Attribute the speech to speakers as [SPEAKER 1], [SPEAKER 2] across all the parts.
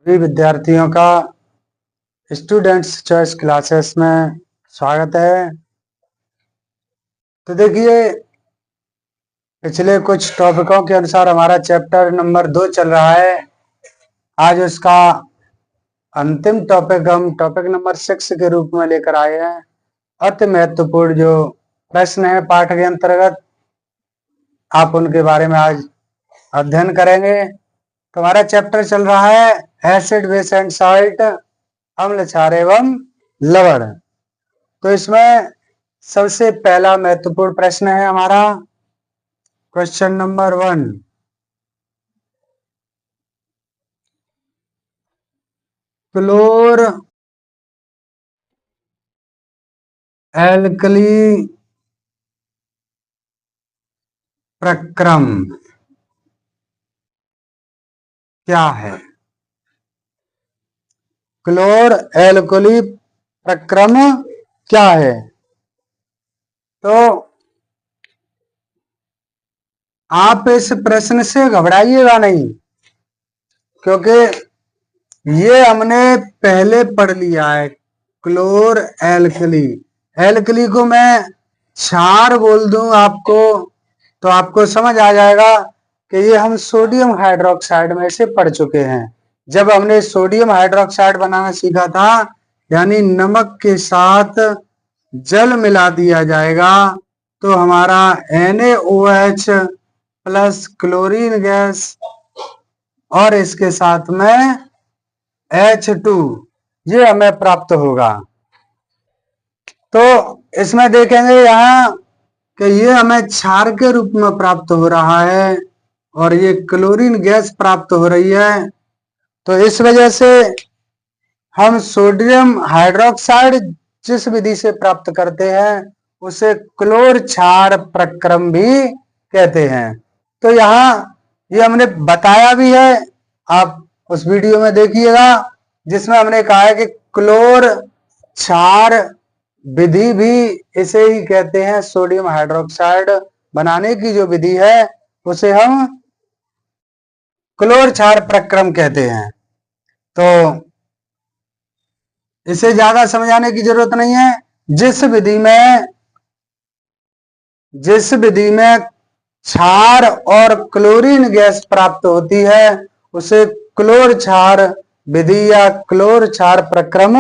[SPEAKER 1] सभी विद्यार्थियों का स्टूडेंट्स चॉइस क्लासेस में स्वागत है। तो देखिए, पिछले कुछ टॉपिकों के अनुसार हमारा चैप्टर नंबर 2 चल रहा है। आज उसका अंतिम टॉपिक हम टॉपिक नंबर 6 के रूप में लेकर आए हैं। अति महत्वपूर्ण जो प्रश्न है पाठ के अंतर्गत, आप उनके बारे में आज अध्ययन करेंगे। तो हमारा चैप्टर चल रहा है एसिड बेस एंड सॉल्ट, अम्ल क्षार एवं लवण। तो इसमें सबसे पहला महत्वपूर्ण प्रश्न है हमारा क्वेश्चन नंबर 1। क्लोर एल्कली प्रक्रम क्या है? क्लोर एल्कली प्रक्रम क्या है? तो आप इस प्रश्न से घबराइएगा नहीं, क्योंकि ये हमने पहले पढ़ लिया है। क्लोर एल्कली, एल्कली को मैं क्षार बोल दूं आपको तो आपको समझ आ जाएगा कि ये हम सोडियम हाइड्रोक्साइड में से पढ़ चुके हैं। जब हमने सोडियम हाइड्रोक्साइड बनाना सीखा था, यानी नमक के साथ जल मिला दिया जाएगा तो हमारा NaOH प्लस क्लोरीन गैस और इसके साथ में H2 ये हमें प्राप्त होगा। तो इसमें देखेंगे यहाँ कि ये हमें क्षार के रूप में प्राप्त हो रहा है और ये क्लोरीन गैस प्राप्त हो रही है। तो इस वजह से हम सोडियम हाइड्रोक्साइड जिस विधि से प्राप्त करते हैं उसे क्लोर क्षार प्रक्रम भी कहते हैं। तो यहाँ ये हमने बताया भी है, आप उस वीडियो में देखिएगा जिसमें हमने कहा है कि क्लोर क्षार विधि भी इसे ही कहते हैं। सोडियम हाइड्रोक्साइड बनाने की जो विधि है उसे हम क्लोर क्षार प्रक्रम कहते हैं। तो इसे ज्यादा समझाने की जरूरत नहीं है। जिस विधि में क्षार और क्लोरीन गैस प्राप्त होती है उसे क्लोर क्षार विधि या क्लोर क्षार प्रक्रम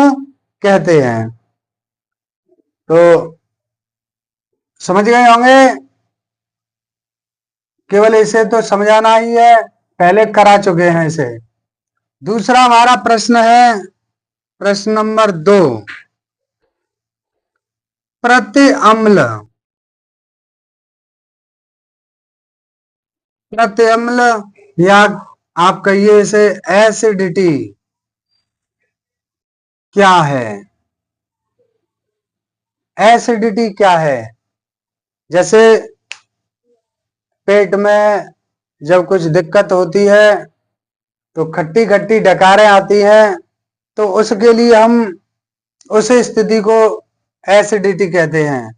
[SPEAKER 1] कहते हैं। तो समझ गए होंगे, केवल इसे तो समझाना ही है, पहले करा चुके हैं इसे। दूसरा हमारा प्रश्न है प्रश्न नंबर 2। प्रति अम्ल या आप कहिए इसे एसिडिटी क्या है? एसिडिटी क्या है? जैसे पेट में जब कुछ दिक्कत होती है तो खट्टी खट्टी डकारें आती हैं, तो उसके लिए हम उस स्थिति को एसिडिटी कहते हैं।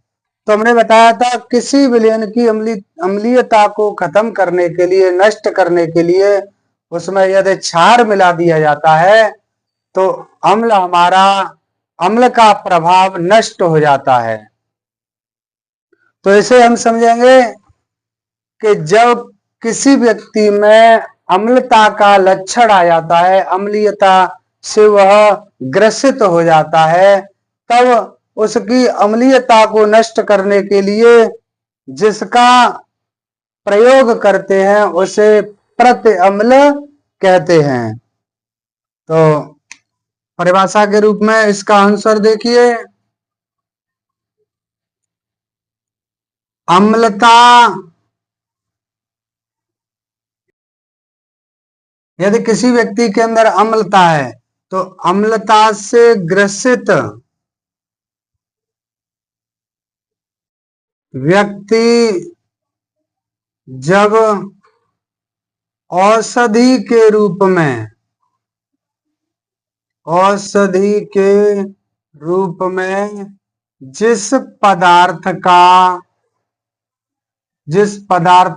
[SPEAKER 1] तो हमने बताया था किसी विलयन की अम्लीयता को खत्म करने के लिए, नष्ट करने के लिए उसमें यदि क्षार मिला दिया जाता है तो अम्ल का प्रभाव नष्ट हो जाता है। तो इसे हम समझेंगे कि जब किसी व्यक्ति में अम्लता का लक्षण आ जाता है, अम्लीयता से वह ग्रसित हो जाता है, तब उसकी अम्लीयता को नष्ट करने के लिए जिसका प्रयोग करते हैं उसे प्रति अम्ल कहते हैं। तो परिभाषा के रूप में इसका आंसर देखिए, अम्लता यदि किसी व्यक्ति के अंदर अम्लता है तो अम्लता से ग्रसित व्यक्ति जब औषधि के रूप में जिस पदार्थ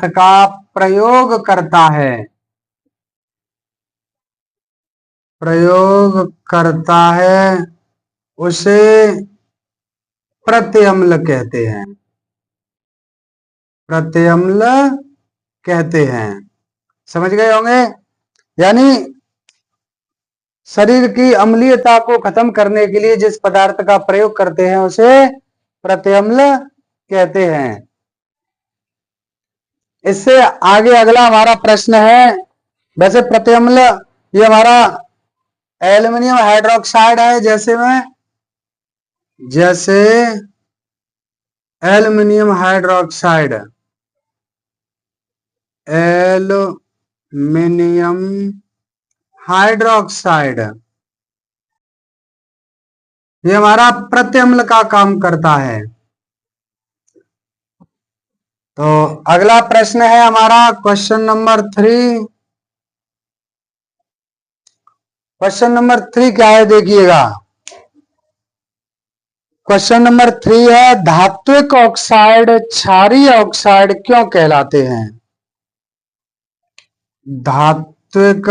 [SPEAKER 1] का प्रयोग करता है प्रयोग करता है उसे प्रत्यम्ल कहते हैं। प्रत्यम्ल कहते हैं। समझ गए होंगे। यानी शरीर की अम्लीयता को खत्म करने के लिए जिस पदार्थ का प्रयोग करते हैं उसे प्रत्यम्ल कहते हैं। इससे आगे अगला हमारा प्रश्न है, वैसे प्रत्यम्ल ये हमारा एल्युमिनियम हाइड्रोक्साइड है, जैसे एल्युमिनियम हाइड्रोक्साइड, एल्युमिनियम हाइड्रोक्साइड ये हमारा प्रत्यम्ल का काम करता है। तो अगला प्रश्न है हमारा क्वेश्चन नंबर 3। क्वेश्चन नंबर 3 क्या है देखिएगा। क्वेश्चन नंबर 3 है, धात्विक ऑक्साइड क्षारीय ऑक्साइड क्यों कहलाते हैं? धात्विक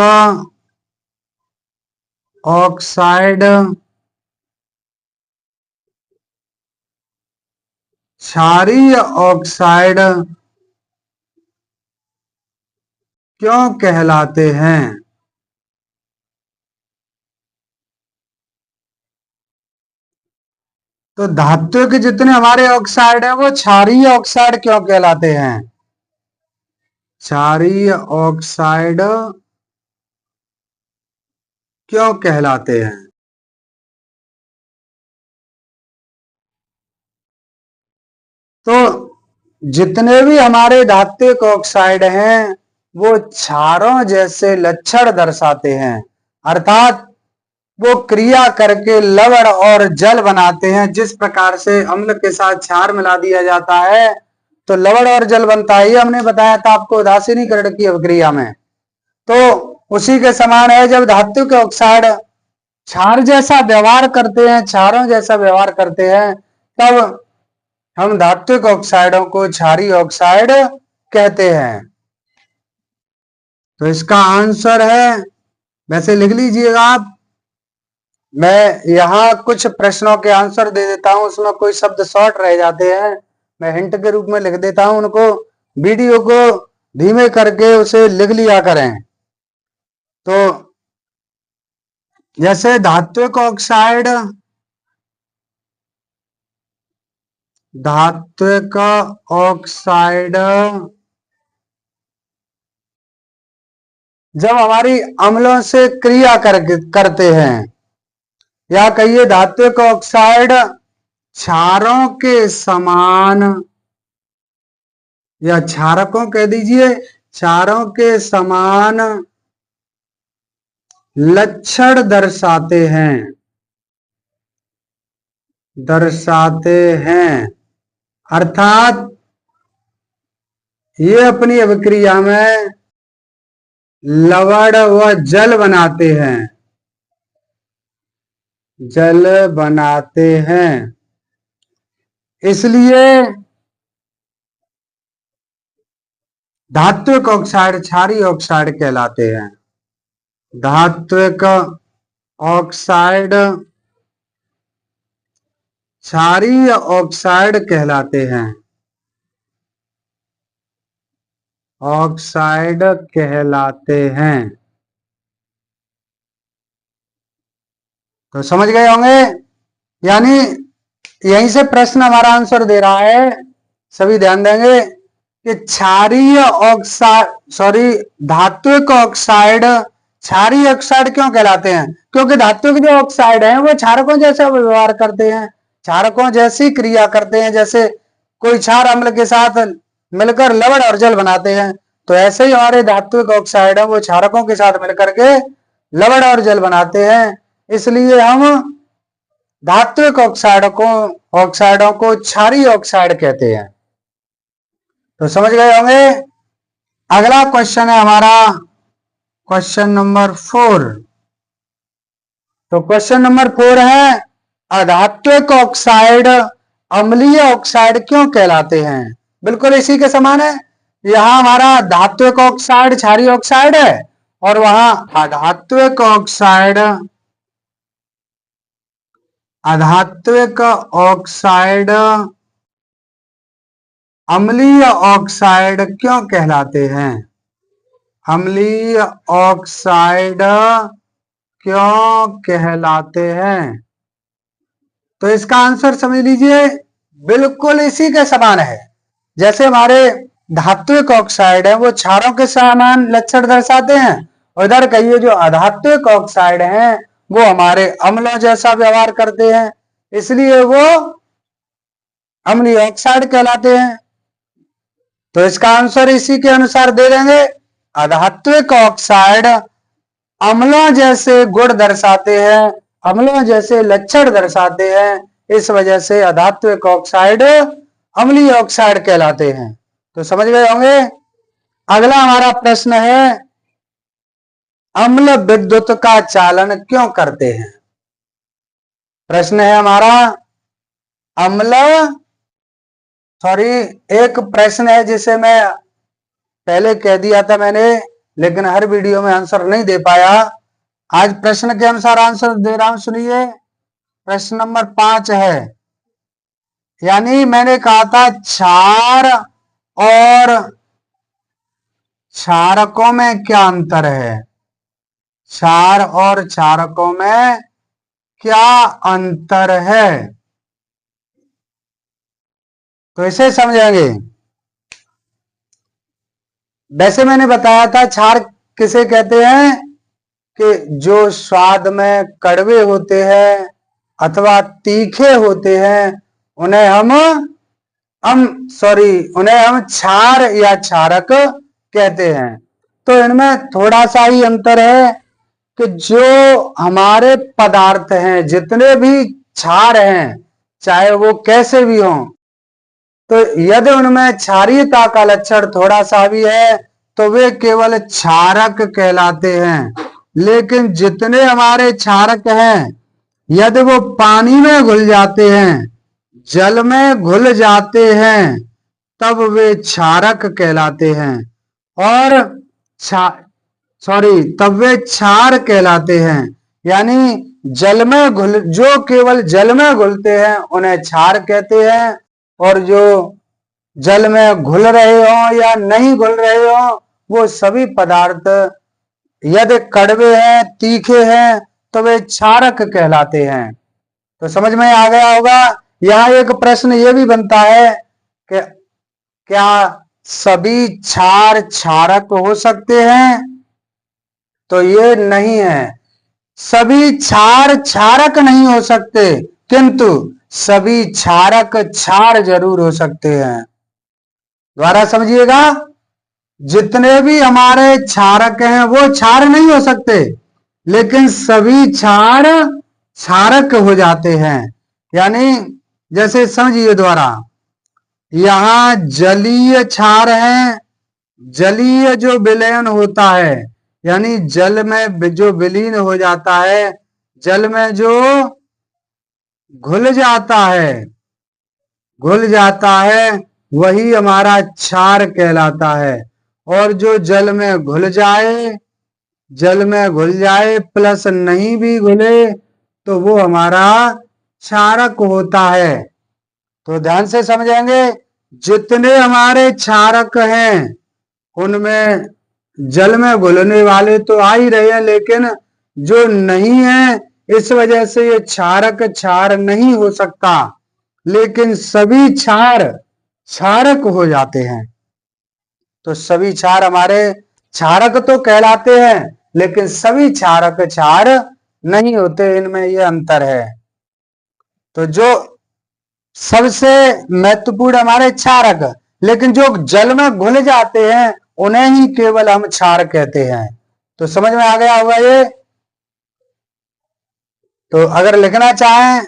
[SPEAKER 1] ऑक्साइड क्षारीय ऑक्साइड क्यों कहलाते हैं? तो धातु के जितने हमारे ऑक्साइड हैं वो क्षारीय ऑक्साइड क्यों कहलाते हैं? क्षारीय ऑक्साइड क्यों कहलाते हैं? तो जितने भी हमारे धात्विक ऑक्साइड हैं वो क्षारों जैसे लक्षण दर्शाते हैं, अर्थात वो क्रिया करके लवण और जल बनाते हैं। जिस प्रकार से अम्ल के साथ क्षार मिला दिया जाता है तो लवण और जल बनता है, ये हमने बताया था आपको उदासीनीकरण की अभिक्रिया में। तो उसी के समान है, जब धात्विक ऑक्साइड क्षार जैसा व्यवहार करते हैं, क्षारों जैसा व्यवहार करते हैं, तब हम धात्विक ऑक्साइडों को क्षारीय ऑक्साइड कहते हैं। तो इसका आंसर है, वैसे लिख लीजिएगा आप, मैं यहां कुछ प्रश्नों के आंसर दे देता हूं, उसमें कोई शब्द शॉर्ट रह जाते हैं, मैं हिंट के रूप में लिख देता हूं उनको। वीडियो को धीमे करके उसे लिख लिया करें। तो जैसे धात्विक ऑक्साइड जब हमारी अम्लों से क्रिया करते हैं, या कहिए धात्विक ऑक्साइड क्षारों के समान, या क्षारकों कह दीजिए, क्षारों के समान लक्षण दर्शाते हैं, अर्थात ये अपनी अभिक्रिया में लवण व जल बनाते हैं, इसलिए धात्विक ऑक्साइड क्षारीय ऑक्साइड कहलाते हैं। धात्विक ऑक्साइड क्षारीय ऑक्साइड कहलाते हैं। ऑक्साइड कहलाते हैं। तो समझ गए होंगे। यानी यहीं से प्रश्न हमारा आंसर दे रहा है, सभी ध्यान देंगे कि क्षारीय ऑक्साइड धात्विक ऑक्साइड क्षारीय ऑक्साइड क्यों कहलाते हैं? क्योंकि धात्विक जो ऑक्साइड हैं वो क्षारकों जैसा व्यवहार करते हैं, क्षारकों जैसी क्रिया करते हैं। जैसे कोई क्षार अम्ल के साथ मिलकर लवण और जल बनाते हैं, तो ऐसे ही हमारे धात्विक ऑक्साइड है वो क्षारकों के साथ मिलकर के लवण और जल बनाते हैं। इसलिए हम धात्विक ऑक्साइडों को क्षारीय ऑक्साइड कहते हैं। तो समझ गए होंगे। अगला क्वेश्चन है हमारा क्वेश्चन नंबर 4। तो क्वेश्चन नंबर 4 है, अधात्विक ऑक्साइड अम्लीय ऑक्साइड क्यों कहलाते हैं? बिल्कुल इसी के समान है। यहां हमारा धात्विक ऑक्साइड क्षारीय ऑक्साइड है और वहां अधात्विक ऑक्साइड अम्लीय ऑक्साइड क्यों कहलाते हैं? अम्लीय ऑक्साइड क्यों कहलाते हैं? तो इसका आंसर समझ लीजिए, बिल्कुल इसी के समान है। जैसे हमारे धात्विक ऑक्साइड है वो क्षारों के समान लक्षण दर्शाते हैं, उधर कहिए जो अधात्विक ऑक्साइड हैं वो हमारे अम्लों जैसा व्यवहार करते हैं, इसलिए वो अम्लीय ऑक्साइड कहलाते हैं। तो इसका आंसर इसी के अनुसार दे देंगे। अधात्विक ऑक्साइड अम्लों जैसे गुण दर्शाते हैं, अम्लों जैसे लक्षण दर्शाते हैं, इस वजह से अधात्विक ऑक्साइड अम्लीय ऑक्साइड कहलाते हैं। तो समझ गए होंगे। अगला हमारा प्रश्न है, अम्ल विद्युत का चालन क्यों करते हैं? प्रश्न है हमारा, एक प्रश्न है जिसे मैं पहले कह दिया था मैंने, लेकिन हर वीडियो में आंसर नहीं दे पाया। आज प्रश्न के अनुसार आंसर दे रहा हूं, सुनिए। प्रश्न नंबर 5 है, यानी मैंने कहा था क्षार और क्षारकों में क्या अंतर है? क्षार और क्षारकों में क्या अंतर है? तो इसे समझेंगे। वैसे मैंने बताया था क्षार किसे कहते हैं कि जो स्वाद में कड़वे होते हैं अथवा तीखे होते हैं, उन्हें हम क्षार या क्षारक कहते हैं। तो इनमें थोड़ा सा ही अंतर है कि जो हमारे पदार्थ हैं, जितने भी क्षार हैं, चाहे वो कैसे भी हों, तो यदि उनमें क्षारीयता का लक्षण थोड़ा सा भी है तो वे केवल क्षारक कहलाते हैं। लेकिन जितने हमारे क्षारक हैं, यदि वो पानी में घुल जाते हैं, जल में घुल जाते हैं, तब वे क्षारक कहलाते हैं। और तब वे क्षार कहलाते हैं। यानी जो केवल जल में घुलते हैं उन्हें क्षार कहते हैं, और जो जल में घुल रहे हो या नहीं घुल रहे हो, वो सभी पदार्थ यदि कड़वे हैं, तीखे हैं, तो वे क्षारक कहलाते हैं। तो समझ में आ गया होगा। यहाँ एक प्रश्न ये भी बनता है कि क्या सभी क्षार क्षारक हो सकते हैं? तो ये नहीं है, सभी क्षार क्षारक नहीं हो सकते, किंतु सभी क्षारक क्षार जरूर हो सकते हैं। दोबारा समझिएगा, जितने भी हमारे क्षारक हैं वो क्षार नहीं हो सकते, लेकिन सभी क्षार क्षारक हो जाते हैं। यानी जैसे समझिए द्वारा, यहां जलीय क्षार है, जलीय जो विलयन होता है, यानी जल में जो विलीन हो जाता है, जल में जो घुल जाता है वही हमारा क्षार कहलाता है। और जो जल में घुल जाए प्लस नहीं भी घुले तो वो हमारा क्षारक होता है। तो ध्यान से समझेंगे, जितने हमारे क्षारक हैं उनमें जल में घुलने वाले तो आ ही रहे हैं, लेकिन जो नहीं है, इस वजह से ये क्षारक क्षार नहीं हो सकता, लेकिन सभी क्षार क्षारक हो जाते हैं। तो सभी क्षार हमारे क्षारक तो कहलाते हैं, लेकिन सभी क्षारक क्षार नहीं होते, इनमें यह अंतर है। तो जो सबसे महत्वपूर्ण हमारे क्षारक, लेकिन जो जल में घुल जाते हैं उन्हें ही केवल हम क्षार कहते हैं। तो समझ में आ गया होगा ये। तो अगर लिखना चाहें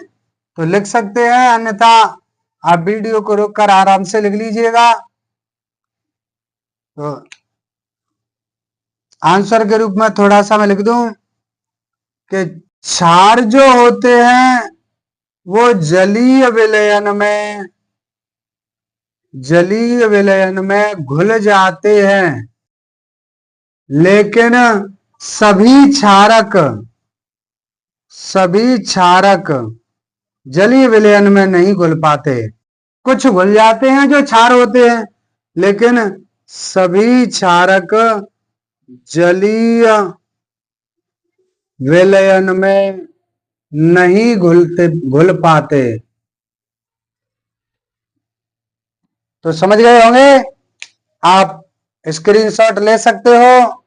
[SPEAKER 1] तो लिख सकते हैं, अन्यथा आप वीडियो को रोककर आराम से लिख लीजिएगा। तो आंसर के रूप में थोड़ा सा मैं लिख दूं कि क्षार जो होते हैं वो जलीय विलयन में घुल जाते हैं, लेकिन सभी क्षारक जलीय विलयन में नहीं घुल पाते। कुछ घुल जाते हैं जो क्षार होते हैं, लेकिन सभी क्षारक जलीय विलयन में नहीं घुल पाते। तो समझ गए होंगे, आप स्क्रीनशॉट ले सकते हो।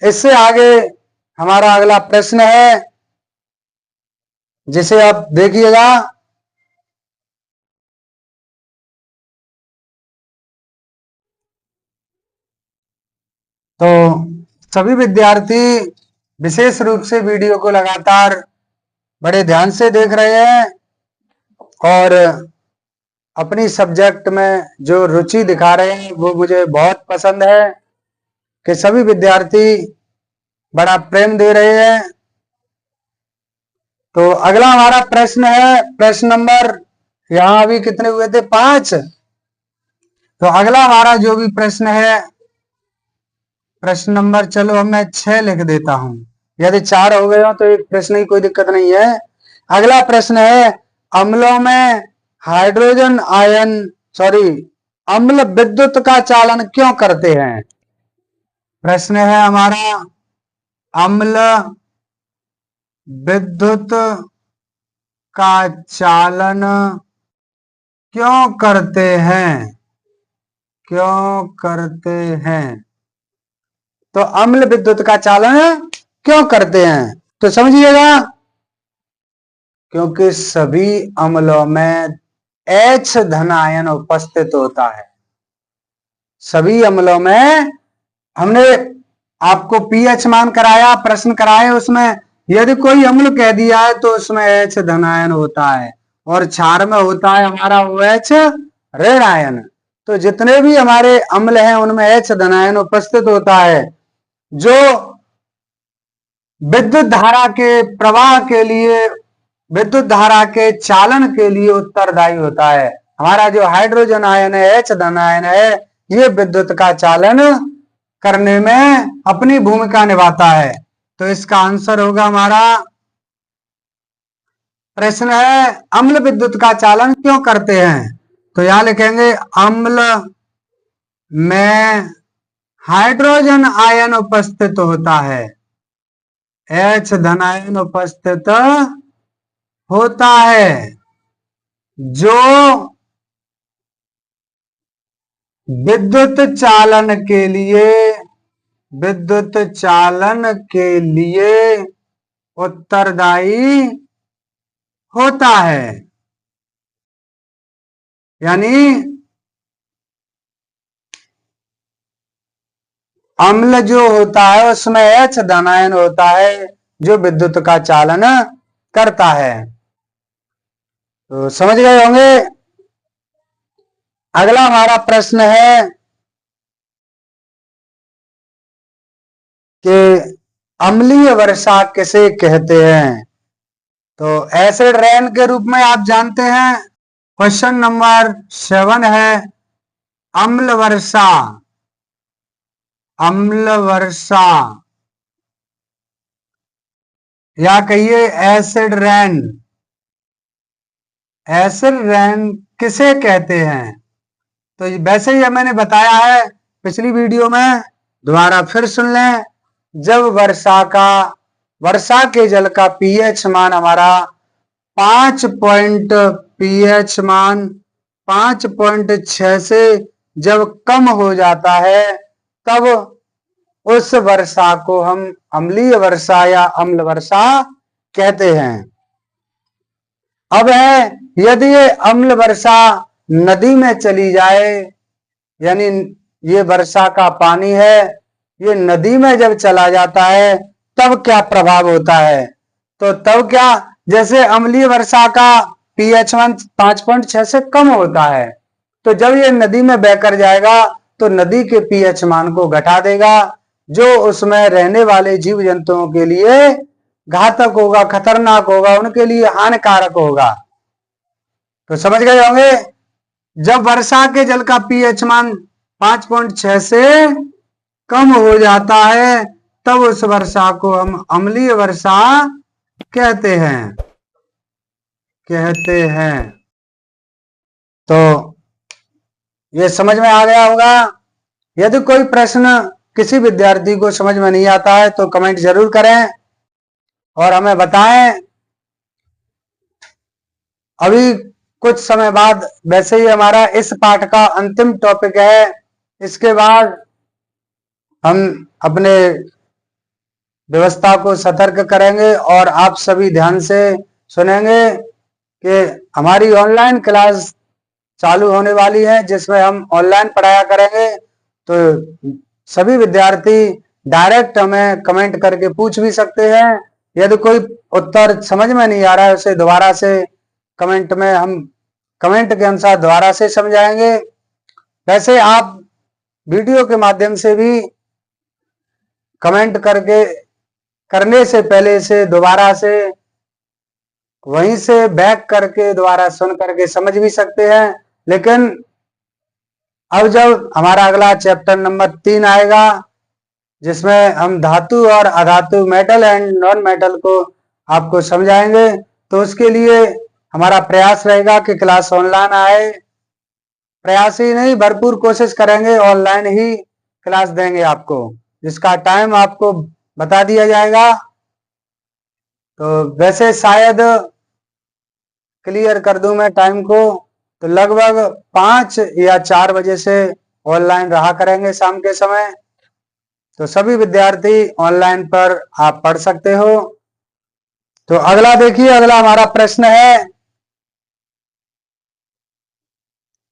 [SPEAKER 1] इससे आगे हमारा अगला प्रश्न है, जिसे आप देखिएगा। तो सभी विद्यार्थी विशेष रूप से वीडियो को लगातार बड़े ध्यान से देख रहे हैं और अपनी सब्जेक्ट में जो रुचि दिखा रहे हैं वो मुझे बहुत पसंद है कि सभी विद्यार्थी बड़ा प्रेम दे रहे हैं। तो अगला हमारा प्रश्न है, प्रश्न नंबर, यहां अभी कितने हुए थे? 5। तो अगला हमारा जो भी प्रश्न है, प्रश्न नंबर, चलो मैं 6 लिख देता हूं। यदि 4 हो गए हो तो एक प्रश्न ही, कोई दिक्कत नहीं है। अगला प्रश्न है, अम्लों में हाइड्रोजन आयन अम्ल विद्युत का चालन क्यों करते हैं? प्रश्न है हमारा, अम्ल विद्युत का चालन क्यों करते हैं? क्यों करते हैं? तो अम्ल विद्युत का चालन क्यों करते हैं? तो समझिएगा, क्योंकि सभी अम्लों में H धन आयन उपस्थित होता है। सभी अम्लों में, हमने आपको पीएच मान कराया, प्रश्न कराए, उसमें यदि कोई अम्ल कह दिया है तो उसमें H धन आयन होता है, और क्षार में होता है हमारा OH ऋण आयन। तो जितने भी हमारे अम्ल हैं उनमें H धन आयन उपस्थित होता है, जो विद्युत धारा के प्रवाह के लिए, विद्युत धारा के चालन के लिए उत्तरदायी होता है। हमारा जो हाइड्रोजन आयन है, H धन आयन है, ये विद्युत का चालन करने में अपनी भूमिका निभाता है। तो इसका आंसर होगा हमारा, प्रश्न है अम्ल विद्युत का चालन क्यों करते हैं? तो यहां लिखेंगे, अम्ल में हाइड्रोजन आयन उपस्थित होता है, H धन आयन उपस्थित होता है, जो विद्युत चालन के लिए उत्तरदायी होता है। यानी अम्ल जो होता है उसमें H धन आयन होता है, जो विद्युत का चालन करता है। तो समझ गए होंगे। अगला हमारा प्रश्न है कि अम्लीय वर्षा किसे कहते हैं? तो एसिड रेन के रूप में आप जानते हैं। क्वेश्चन नंबर 7 है, अम्ल वर्षा, अम्ल वर्षा या कहिए एसिड रेन, एसिड रेन किसे कहते हैं? तो वैसे ही मैंने बताया है पिछली वीडियो में, दोबारा फिर सुन लें। जब वर्षा के जल का पीएच मान हमारा 5.6 से जब कम हो जाता है, तब उस वर्षा को हम अम्लीय वर्षा या अम्ल वर्षा कहते हैं। अब है, यदि ये अम्ल वर्षा नदी में चली जाए, यानी ये वर्षा का पानी है, ये नदी में जब चला जाता है तब क्या प्रभाव होता है? तो तब क्या, जैसे अम्लीय वर्षा का पीएच मान 5.6 से कम होता है, तो जब ये नदी में बहकर जाएगा तो नदी के पीएच मान को घटा देगा, जो उसमें रहने वाले जीव जंतुओं के लिए घातक होगा, खतरनाक होगा, उनके लिए हानिकारक होगा। तो समझ गए होंगे, जब वर्षा के जल का पीएच मान 5.6 से कम हो जाता है तब उस वर्षा को हम अम्लीय वर्षा कहते हैं। तो ये समझ में आ गया होगा। यदि कोई प्रश्न किसी विद्यार्थी को समझ में नहीं आता है तो कमेंट जरूर करें और हमें बताएं। अभी कुछ समय बाद वैसे ही हमारा इस पाठ का अंतिम टॉपिक है। इसके बाद हम अपने व्यवस्था को सतर्क करेंगे और आप सभी ध्यान से सुनेंगे कि हमारी ऑनलाइन क्लास चालू होने वाली है जिसमें हम ऑनलाइन पढ़ाया करेंगे। तो सभी विद्यार्थी डायरेक्ट हमें कमेंट करके पूछ भी सकते हैं। यदि कोई उत्तर समझ में नहीं आ रहा है उसे दोबारा से कमेंट में हम कमेंट के अनुसार दोबारा से समझाएंगे। वैसे आप वीडियो के माध्यम से भी कमेंट करने से पहले से दोबारा से वहीं से बैक करके दोबारा सुन करके समझ भी सकते हैं। लेकिन अब जब हमारा अगला चैप्टर नंबर 3 आएगा जिसमें हम धातु और अधातु, मेटल एंड नॉन मेटल को आपको समझाएंगे, तो उसके लिए हमारा प्रयास रहेगा कि क्लास ऑनलाइन आए। प्रयास ही नहीं, भरपूर कोशिश करेंगे, ऑनलाइन ही क्लास देंगे आपको, जिसका टाइम आपको बता दिया जाएगा। तो वैसे शायद क्लियर कर दूं मैं टाइम को, तो लगभग 5 या 4 बजे से ऑनलाइन रहा करेंगे शाम के समय। तो सभी विद्यार्थी ऑनलाइन पर आप पढ़ सकते हो। तो अगला देखिए, अगला हमारा प्रश्न है,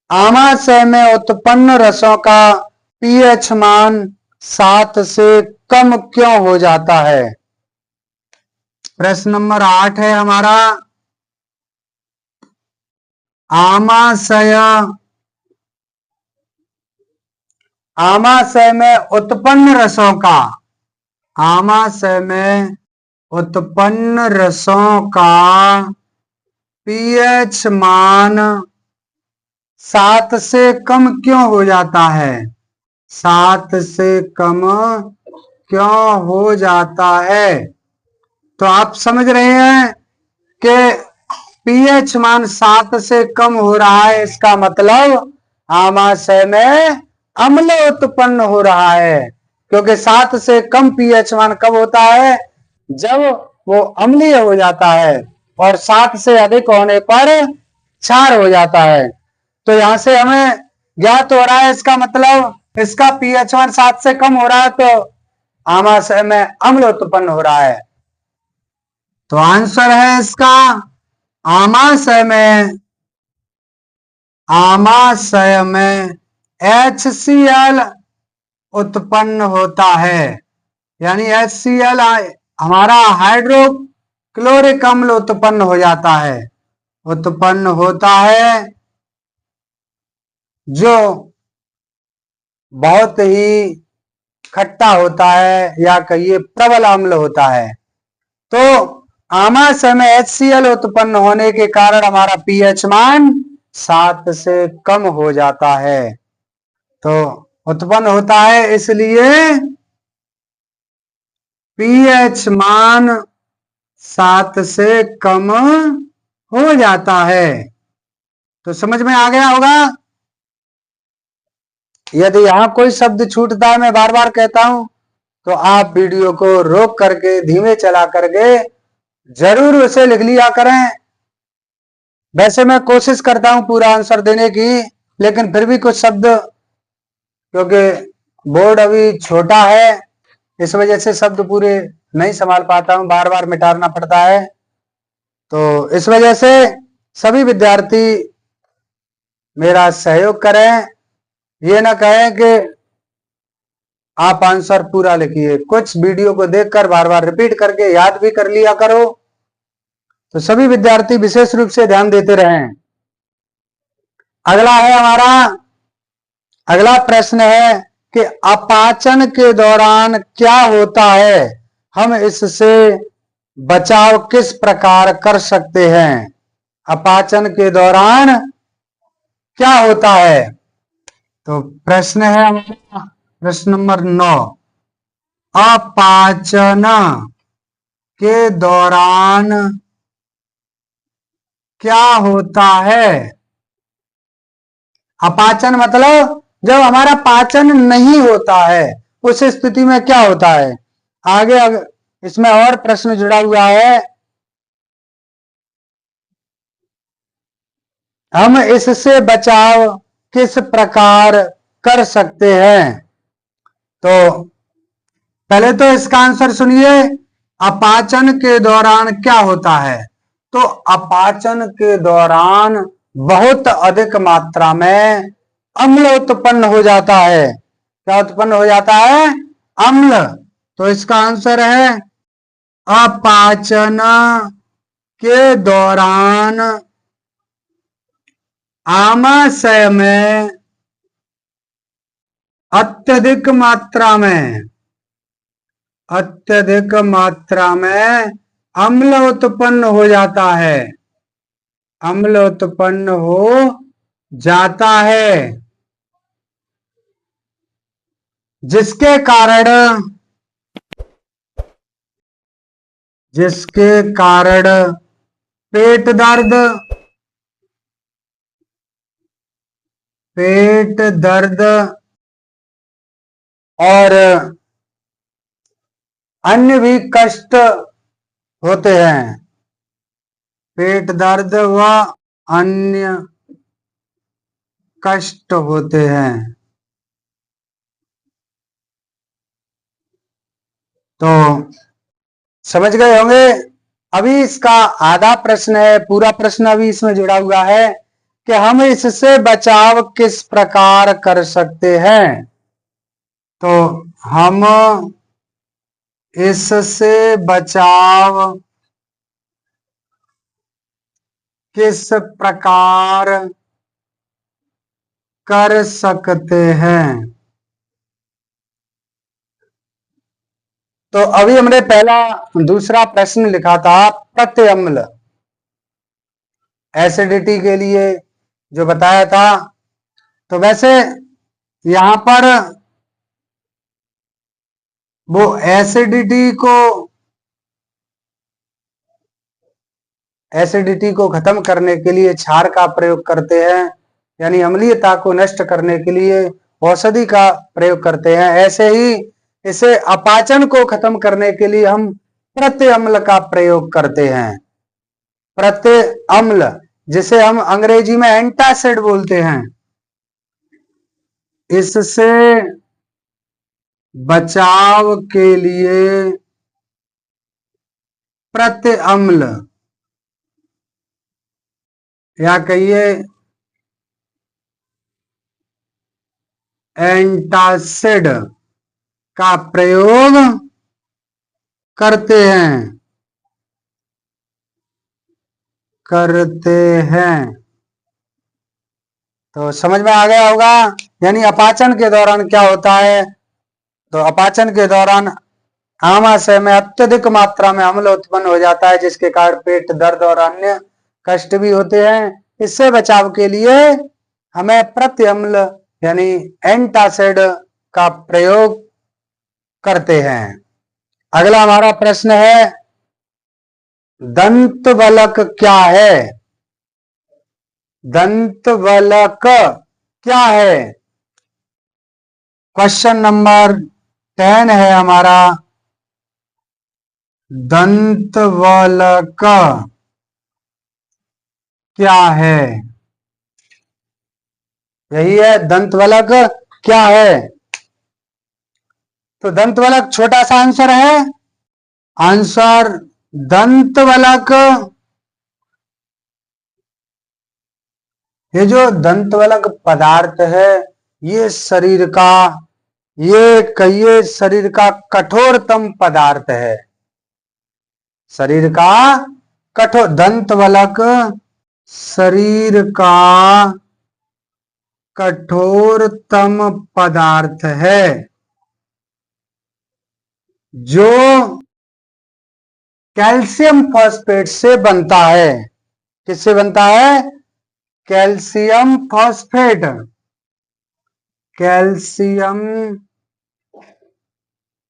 [SPEAKER 1] आमाशय में उत्पन्न रसों का पीएच मान 7 से कम क्यों हो जाता है? प्रश्न नंबर 8 है हमारा, आमाशय में उत्पन्न रसों का, आमाशय में उत्पन्न रसों का पीएच मान 7 से कम क्यों हो जाता है? 7 से कम क्यों हो जाता है? तो आप समझ रहे हैं कि पीएच मान 7 से कम हो रहा है, इसका मतलब आमाशय में अम्ल उत्पन्न हो रहा है। क्योंकि 7 से कम पीएच मान कब होता है? जब वो अम्लीय हो जाता है, और 7 से अधिक होने पर क्षार हो जाता है। तो यहां से हमें ज्ञात हो रहा है, इसका मतलब इसका पीएच मान 7 से कम हो रहा है, तो आमाशय में अम्ल उत्पन्न हो रहा है। तो आंसर है इसका, आमाशय में HCl उत्पन्न होता है। यानी HCl हमारा हाइड्रोक्लोरिक अम्ल उत्पन्न हो जाता है, उत्पन्न होता है, जो बहुत ही खट्टा होता है या कहिए प्रबल अम्ल होता है। तो आमाशय में HCl उत्पन्न होने के कारण हमारा पीएच मान 7 से कम हो जाता है। तो उत्पन्न होता है, इसलिए पीएच मान 7 से कम हो जाता है। तो समझ में आ गया होगा। यदि यहां कोई शब्द छूटता है, मैं बार बार कहता हूं, तो आप वीडियो को रोक करके धीमे चला करके जरूर उसे लिख लिया करें। वैसे मैं कोशिश करता हूं पूरा आंसर देने की, लेकिन फिर भी कुछ शब्द, क्योंकि बोर्ड अभी छोटा है, इस वजह से शब्द पूरे नहीं संभाल पाता हूं, बार बार मिटाना पड़ता है। तो इस वजह से सभी विद्यार्थी मेरा सहयोग करें, ये ना कहें कि आप आंसर पूरा लिखिए, कुछ वीडियो को देखकर बार बार रिपीट करके याद भी कर लिया करो। तो सभी विद्यार्थी विशेष रूप से ध्यान देते रहें। अगला है हमारा, अगला प्रश्न है कि अपाचन के दौरान क्या होता है, हम इससे बचाव किस प्रकार कर सकते हैं? अपाचन के दौरान क्या होता है? तो प्रश्न है प्रश्न नंबर 9, अपाचन के दौरान क्या होता है? अपाचन मतलब जब हमारा पाचन नहीं होता है, उस स्थिति में क्या होता है? आगे इसमें और प्रश्न जुड़ा हुआ है, हम इससे बचाव किस प्रकार कर सकते हैं? तो पहले तो इसका आंसर सुनिए, अपाचन के दौरान क्या होता है? तो अपाचन के दौरान बहुत अधिक मात्रा में अम्ल उत्पन्न हो जाता है। क्या उत्पन्न हो जाता है? अम्ल। तो इसका आंसर है अपाचन के दौरान आमाशय में अत्यधिक मात्रा में अम्ल उत्पन्न हो जाता है। अम्ल उत्पन्न हो जाता है, जिसके कारण पेट दर्द और अन्य भी कष्ट होते हैं। पेट दर्द व अन्य कष्ट होते हैं। तो समझ गए होंगे। अभी इसका आधा प्रश्न है, पूरा प्रश्न अभी इसमें जुड़ा हुआ है कि हम इससे बचाव किस प्रकार कर सकते हैं। तो हम इससे बचाव किस प्रकार कर सकते हैं? तो अभी हमने दूसरा प्रश्न लिखा था प्रत्यम्ल, एसिडिटी के लिए जो बताया था। तो वैसे यहां पर वो एसिडिटी को खत्म करने के लिए क्षार का प्रयोग करते हैं, यानी अम्लीयता को नष्ट करने के लिए औषधि का प्रयोग करते हैं। ऐसे ही इसे अपाचन को खत्म करने के लिए हम प्रत्यम्ल का प्रयोग करते हैं। प्रत्यम्ल, जिसे हम अंग्रेजी में एंटासिड बोलते हैं। इससे बचाव के लिए प्रत्यम्ल या कहिए एंटासिड का प्रयोग करते हैं। तो समझ में आ गया होगा। यानी अपाचन के दौरान क्या होता है? तो अपाचन के दौरान आमाशय में अत्यधिक मात्रा में अम्ल उत्पन्न हो जाता है, जिसके कारण पेट दर्द और अन्य कष्ट भी होते हैं। इससे बचाव के लिए हमें प्रत्यम्ल यानी एंटासिड का प्रयोग करते हैं। अगला हमारा प्रश्न है, दंतवलक क्या है? दंतवलक क्या है? क्वेश्चन नंबर 10 है हमारा, दंतवलक क्या है? यही है, दंतवलक क्या है? तो दंतवलक छोटा सा आंसर है। आंसर, दंतवलक, ये जो दंतवलक पदार्थ है, ये शरीर का कठोरतम पदार्थ है। शरीर का दंतवलक शरीर का कठोरतम पदार्थ है, जो कैल्शियम फॉस्फेट से बनता है। किससे बनता है? Calcium phosphate. कैल्शियम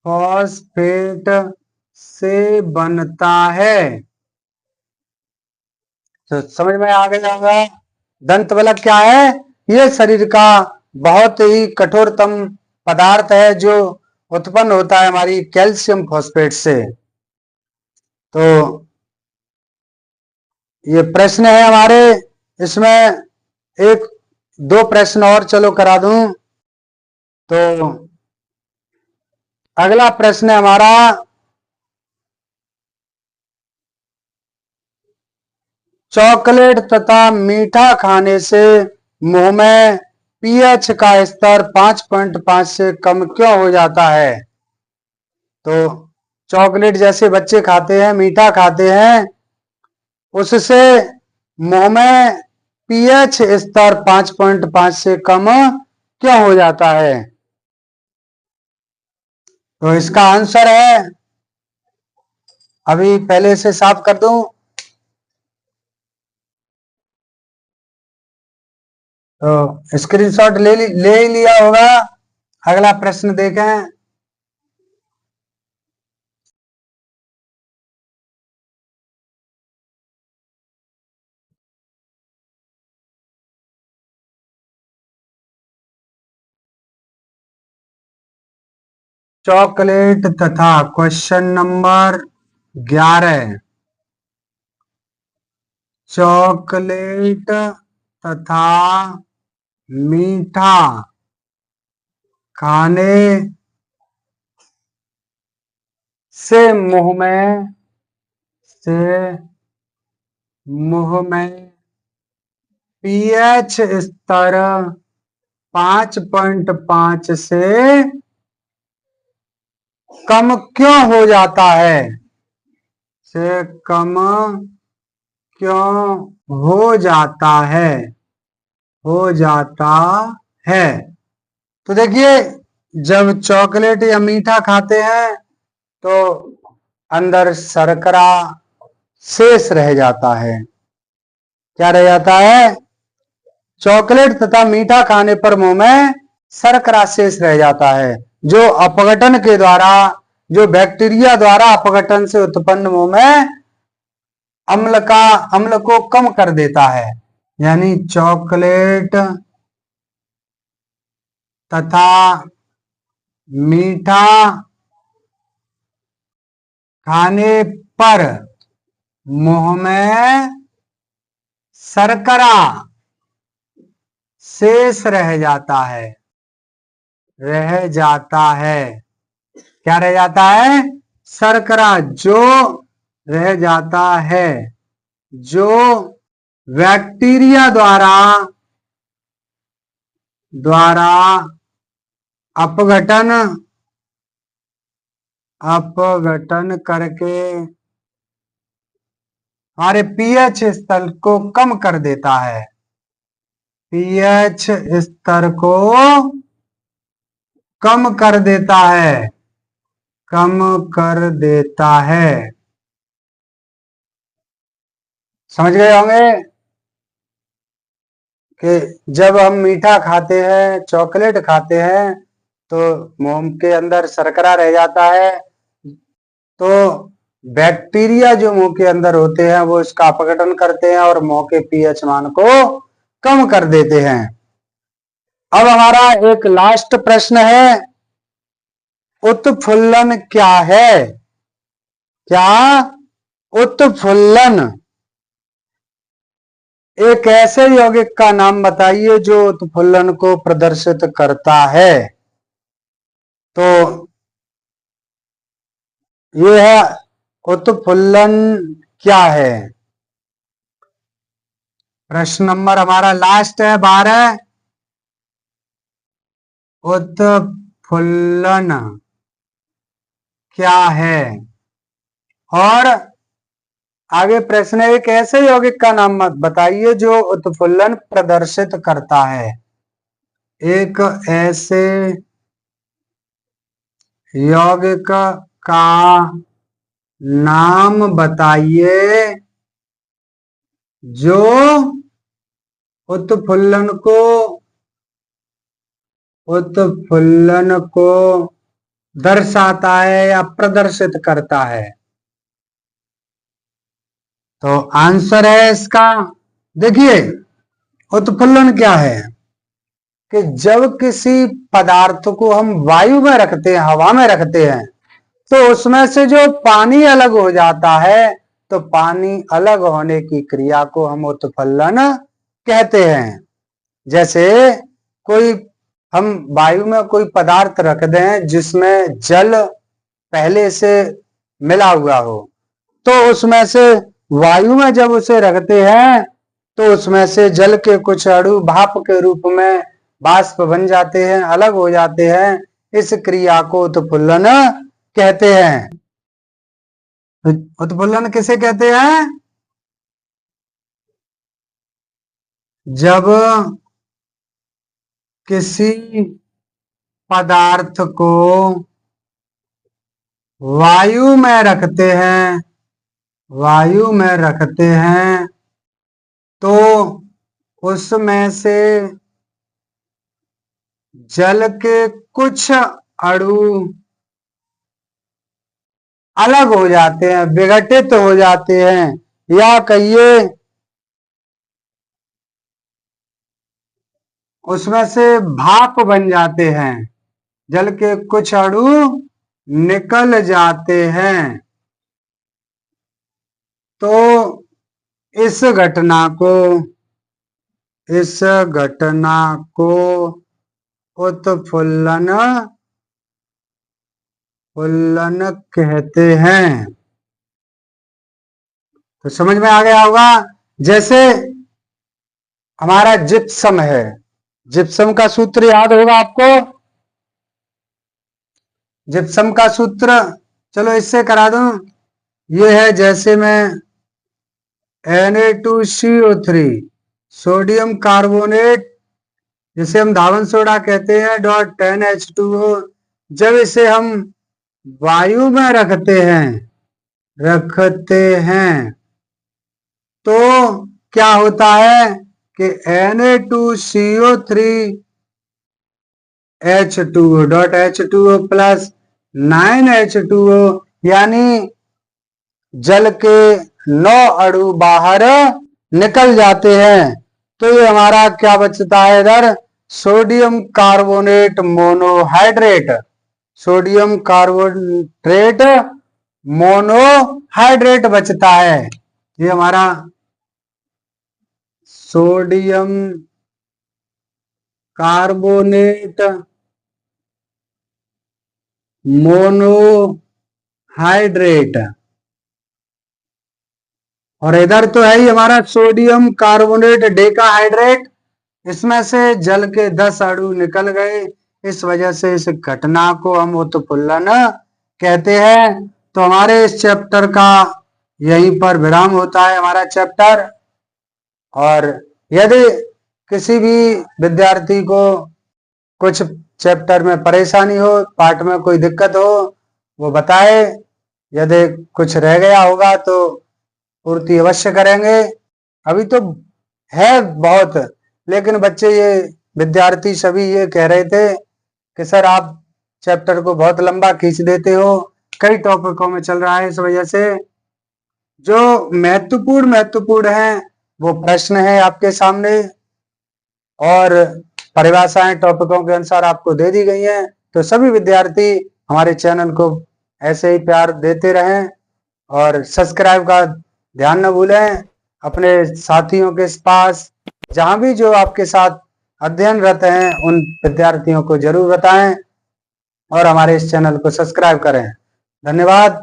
[SPEAKER 1] फॉस्फेट से बनता है। तो समझ में आ गया होगा। दंत बलक क्या है? ये शरीर का बहुत ही कठोरतम पदार्थ है जो उत्पन्न होता है हमारी कैल्शियम फॉस्फेट से। तो ये प्रश्न है हमारे, इसमें एक दो प्रश्न और चलो करा दूं। तो अगला प्रश्न है हमारा, चॉकलेट तथा मीठा खाने से मुंह में पीएच का स्तर 5.5 से कम क्यों हो जाता है? तो चॉकलेट जैसे बच्चे खाते हैं, मीठा खाते हैं, उससे मुंह में पीएच स्तर 5.5 से कम क्यों हो जाता है? तो इसका आंसर है, अभी पहले से साफ कर दूं। तो स्क्रीनशॉट ले ही लिया होगा। अगला प्रश्न देखें। चॉकलेट तथा क्वेश्चन नंबर 11, चॉकलेट तथा मीठा खाने से मुंह में पीएच स्तर 5.5 से कम क्यों हो जाता है? से कम क्यों हो जाता है? हो जाता है। तो देखिए, जब चॉकलेट या मीठा खाते हैं तो अंदर शर्करा शेष रह जाता है। क्या रह जाता है? चॉकलेट तथा मीठा खाने पर मुंह में शर्करा शेष रह जाता है, जो अपघटन के द्वारा, जो बैक्टीरिया द्वारा अपघटन से उत्पन्न मुंह में अम्ल को कम कर देता है। यानी चॉकलेट तथा मीठा खाने पर मुंह में शर्करा शेष रह जाता है। रह जाता है। क्या रह जाता है? शर्करा जो रह जाता है, जो बैक्टीरिया द्वारा अपघटन करके हमारे पीएच स्तर को कम कर देता है। पीएच स्तर को कम कर देता है। कम कर देता है। समझ गए होंगे कि जब हम मीठा खाते हैं, चॉकलेट खाते हैं, तो मुंह के अंदर शर्करा रह जाता है। तो बैक्टीरिया जो मुंह के अंदर होते हैं वो इसका अपघटन करते हैं और मुंह के पीएच मान को कम कर देते हैं। अब हमारा एक लास्ट प्रश्न है, उत्फुल्लन क्या है? क्या? उत्फुल्लन एक ऐसे यौगिक का नाम बताइए जो उत्फुल्लन को प्रदर्शित करता है। तो ये है, उत्फुल्लन क्या है? प्रश्न नंबर हमारा लास्ट है 12, उत्फुल्लन क्या है? और आगे प्रश्न है, एक ऐसे यौगिक का नाम बताइए जो उत्फुल्लन प्रदर्शित करता है। एक ऐसे यौगिक का नाम बताइए जो उत्फुल्लन को दर्शाता है या प्रदर्शित करता है। तो आंसर है इसका, देखिए उत्फुल्लन क्या है कि जब किसी पदार्थ को हम वायु में रखते हैं, हवा में रखते हैं, तो उसमें से जो पानी अलग हो जाता है, तो पानी अलग होने की क्रिया को हम उत्फुल्लन कहते हैं। जैसे कोई हम वायु में कोई पदार्थ रख दें जिसमें जल पहले से मिला हुआ हो, तो उसमें से वायु में जब उसे रखते हैं तो उसमें से जल के कुछ अणु भाप के रूप में बाष्प बन जाते हैं, अलग हो जाते हैं। इस क्रिया को उत्फुल्लन कहते हैं। उत्फुल्लन किसे कहते हैं? जब किसी पदार्थ को वायु में रखते हैं, वायु में रखते हैं, तो उसमें से जल के कुछ अणु अलग हो जाते हैं, विघटित हो जाते हैं, या कहिए उसमें से भाप बन जाते हैं, जल के कुछ अणु निकल जाते हैं। तो इस घटना को उत्फुल्लन कहते हैं। तो समझ में आ गया होगा। जैसे हमारा जिप्सम है, जिप्सम का सूत्र याद होगा आपको। जिप्सम का सूत्र चलो इससे करा दूं। ये है, जैसे मैं Na2CO3 सोडियम कार्बोनेट, जिसे हम धावन सोडा कहते हैं, डॉट 10H2O, जब इसे हम वायु में रखते हैं तो क्या होता है कि Na2CO3H2O dot H2O plus 9H2O, यानी जल के 9 अणु बाहर निकल जाते हैं। तो ये हमारा क्या बचता है इधर? Sodium carbonate monohydrate, sodium carbonate monohydrate बचता है। ये हमारा सोडियम कार्बोनेट मोनोहाइड्रेट, और इधर तो है ही हमारा सोडियम कार्बोनेट डेकाहाइड्रेट। इसमें से जल के 10 अणु निकल गए, इस वजह से इस घटना को हम उत्फुल्लन कहते हैं। तो हमारे इस चैप्टर का यहीं पर विराम होता है, हमारा चैप्टर। और यदि किसी भी विद्यार्थी को कुछ चैप्टर में परेशानी हो, पाठ में कोई दिक्कत हो, वो बताए। यदि कुछ रह गया होगा तो पूर्ति अवश्य करेंगे। अभी तो है बहुत, लेकिन बच्चे ये विद्यार्थी सभी ये कह रहे थे कि सर आप चैप्टर को बहुत लंबा खींच देते हो, कई टॉपिकों में चल रहा है, इस वजह से जो महत्वपूर्ण है वो प्रश्न है आपके सामने, और परिभाषाएं टॉपिकों के अनुसार आपको दे दी गई हैं। तो सभी विद्यार्थी हमारे चैनल को ऐसे ही प्यार देते रहें, और सब्सक्राइब का ध्यान न भूलें। अपने साथियों के पास जहां भी जो आपके साथ अध्ययनरत हैं उन विद्यार्थियों को जरूर बताएं, और हमारे इस चैनल को सब्सक्राइब करें। धन्यवाद।